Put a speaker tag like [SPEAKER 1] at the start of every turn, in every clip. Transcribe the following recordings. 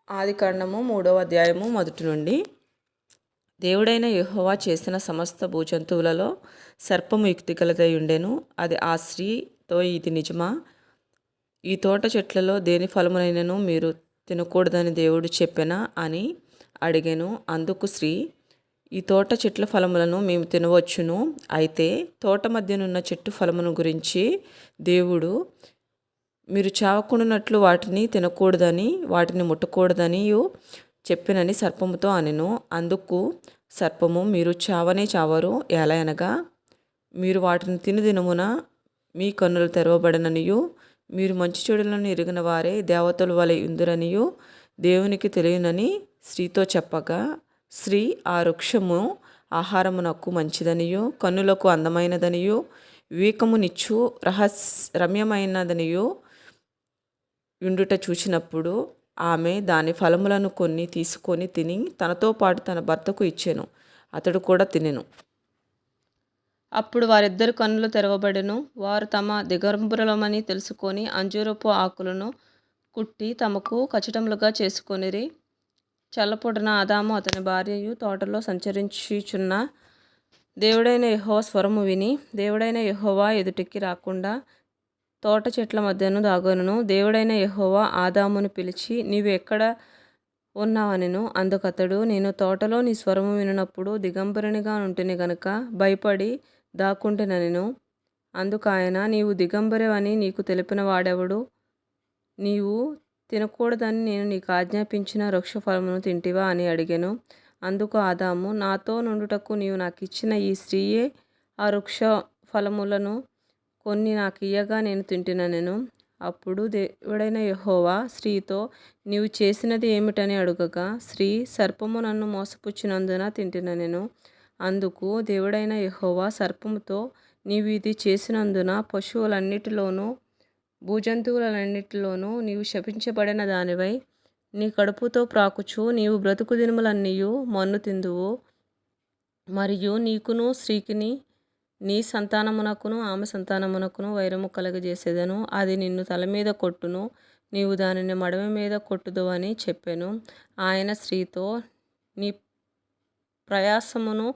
[SPEAKER 1] ఆదికాండము 3వ అధ్యాయము మొదటి నుండి. దేవుడైన యెహోవా చేసిన సమస్త భూజంతువులలో సర్పము యుక్తిగలదై ఉండెను. అది ఆ స్త్రీతో, ఇది నిజమా? ఈ తోట చెట్లలో దేని ఫలమునైనను మీరు తినకూడదని దేవుడు చెప్పెనా అని అడిగెను. అందుకు స్త్రీ, ఈ తోట చెట్ల ఫలములను మేము తినవచ్చును. అయితే తోట మధ్యనున్న చెట్టు ఫలమును గురించి దేవుడు మీరు చావకుండానట్లు వాటిని తినకూడదని, వాటిని ముట్టకూడదని చెప్పినని సర్పముతో అనెను. అందుకు సర్పము, మీరు చావనే చావరు. ఎలయనగా మీరు వాటిని తిని దినమున మీ కన్నులు తెరవబడననియు, మీరు మంచి చెడులను ఎరిగిన వారే దేవతల వలె ఉందురనియు దేవునికి తెలియనని స్త్రీతో చెప్పగా, స్త్రీ, ఆ వృక్షము ఆహారమునకు మంచిదనియు కన్నులకు అందమైనదనియు వివేకమునిచ్చు రమ్యమైనదనియు యుండుట చూచినప్పుడు ఆమె దాని ఫలములను కొన్ని తీసుకొని తిని తనతో పాటు తన భర్తకు ఇచ్చెను. అతడు కూడా తినెను. అప్పుడు వారిద్దరి కన్నులు తెరవబడెను. వారు తమ దిగంబరులమని తెలుసుకొని అంజూరపు ఆకులను కుట్టి తమకు కచటములుగా చేసుకొనిరి. చల్లపొడిన ఆదాము అతని భార్యయు తోటలో సంచరించుచున్న దేవుడైన యెహోవా స్వరము విని, దేవుడైన యెహోవా ఎదుటికి రాకుండా తోట చెట్ల మధ్యను దాగొనెను. దేవుడైన యెహోవా ఆదామును పిలిచి, నీవు ఎక్కడ ఉన్నావనెను. అందుకతడు, నేను తోటలో నీ స్వరము వినునప్పుడు దిగంబరునిగా నుంటిని గనుక భయపడి దాక్కుంటినెను. అందుకాయన, నీవు దిగంబరివని నీకు తెలిపిన వాడెవడు? నీవు తినకూడదని నేను నీకు ఆజ్ఞాపించిన వృక్ష ఫలమును తింటివా అని అడిగెను. అందుకు ఆదాము, నాతో నుండుటకు నీవు నాకిచ్చిన ఈ స్త్రీయే ఆ వృక్ష ఫలములను కొన్ని నాకు ఇయ్యగా నేను తింటినెను. అప్పుడు దేవుడైన యెహోవా స్త్రీతో, నీవు చేసినది ఏమిటని అడుగగా, స్త్రీ, సర్పము నన్ను మోసపుచ్చినందున తింటినెను. అందుకు దేవుడైన యెహోవా సర్పముతో, నీవు ఇది చేసినందున పశువులన్నిటిలోనూ భూజంతువులన్నిటిలోనూ నీవు శపించబడిన దానివై నీ కడుపుతో ప్రాకుచు నీవు బ్రతుకు దినములన్నీయు మన్ను తిందువు. మరియు నీకును స్త్రీకిని నీ సంతానమునకును ఆమె సంతానమునకును వైరము కలగజేసేదను. అది నిన్ను తల మీద కొట్టును, నీవు దానిని మడమ మీద కొట్టుదు అని చెప్పెను. ఆయన స్త్రీతో, నీ ప్రయాసమును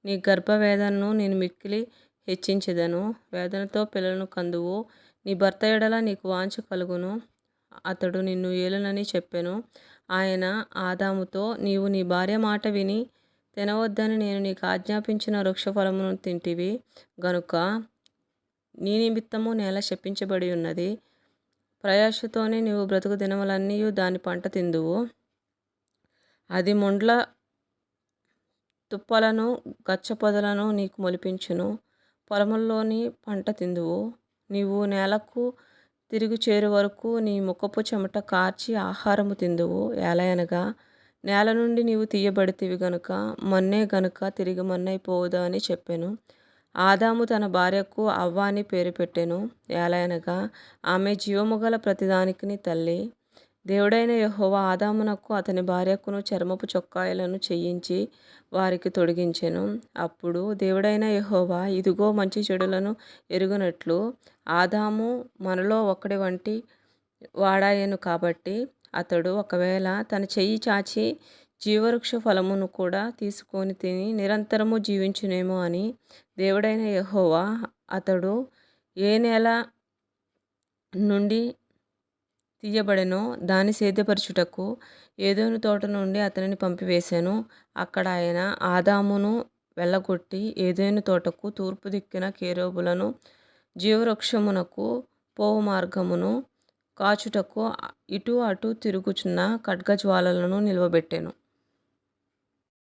[SPEAKER 1] నీ గర్భవేదనను నేను మిక్కిలి హెచ్చించెదను. వేదనతో పిల్లలను కందువు. నీ భర్త ఎడల నీకు వాంఛ కలుగును, అతడు నిన్ను ఏలునని చెప్పెను. ఆయన ఆదాముతో, నీవు నీ భార్య మాట విని తినవద్దని నేను నీకు ఆజ్ఞాపించిన వృక్ష ఫలమును తింటివి గనుక నీ నిమిత్తము నేల శపించబడి ఉన్నది. ప్రయాసతోనే నీవు బ్రతుకు దినములన్నీ దాని పంట తిందువు. అది ముండ్ల తుప్పలను గచ్చ పొదలను నీకు మొలిపించును. పొలముల్లోని పంట తిందువు. నీవు నేలకు తిరిగి చేరు వరకు నీ ముఖపు చెమట కార్చి ఆహారము తిందువు. ఎలయనగా నేల నుండి నీవు తీయబడితివి గనుక మన్నే గనుక తిరిగి మన్నైపోవుదా అని చెప్పెను. ఆదాము తన భార్యకు అవ్వ అని పేరు పెట్టెను. ఎలయనగా ఆమె జీవము గల ప్రతిదానికిని తల్లి. దేవుడైన యెహోవా ఆదామునకు అతని భార్యకును చర్మపు చొక్కాయలను చేయించి వారికి తొడిగించెను. అప్పుడు దేవుడైన యెహోవా, ఇదిగో మంచి చెడులను ఎరుగునట్లు ఆదాము మనలో ఒకడి వంటి వాడాయను కాబట్టి అతడు ఒకవేళ తన చెయ్యి చాచి జీవవృక్ష ఫలమును కూడా తీసుకొని తిని నిరంతరము జీవించునేమో అని దేవుడైన యెహోవా అతడు ఏ నేల నుండి తీయబడెనో దాన్ని సేద్యపరచుటకు ఏదోను తోట నుండి అతనిని పంపివేశాను. అక్కడ ఆయన ఆదామును వెళ్ళగొట్టి ఏదోను తోటకు తూర్పు దిక్కున కేరూబులను జీవవృక్షమునకు పోవు మార్గమును కాచుటకు ఇటు అటు తిరుగుచున్న ఖడ్గజ్వాలలను నిలువబెట్టెను.